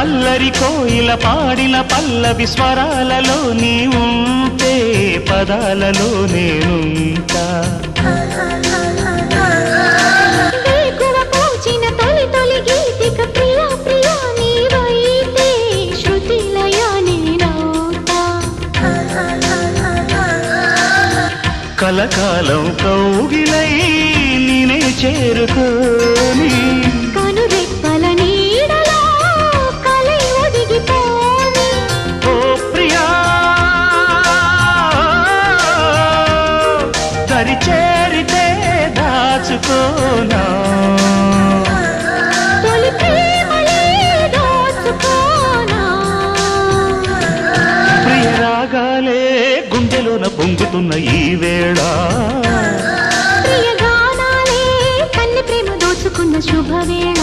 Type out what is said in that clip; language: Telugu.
అల్లరి కోయిల పాడిన పల్లవి స్వరాలలో నీ ఉంటే పదాలలో నేనుంటా వేకువ పూచిన తొలి తొలి గీతిక ప్రియా ప్రియా నీవైతే శృతిలయ నేనవుతా కలకాలం కౌగిలై నేనే చేరుకోని కనురెప్పల నీడలో కలై ఒదిగిపోని ఓ ప్రియా దరి చేరితే దాచుకోనా తొలి ప్రేమలే దోచుకోనా ప్రియ రాగాలే గుండెలోన పొంగుతున్న ఈ వేళ ప్రియ గానాలే కన్నె ప్రేమ దోచుకున్న శుభవేళ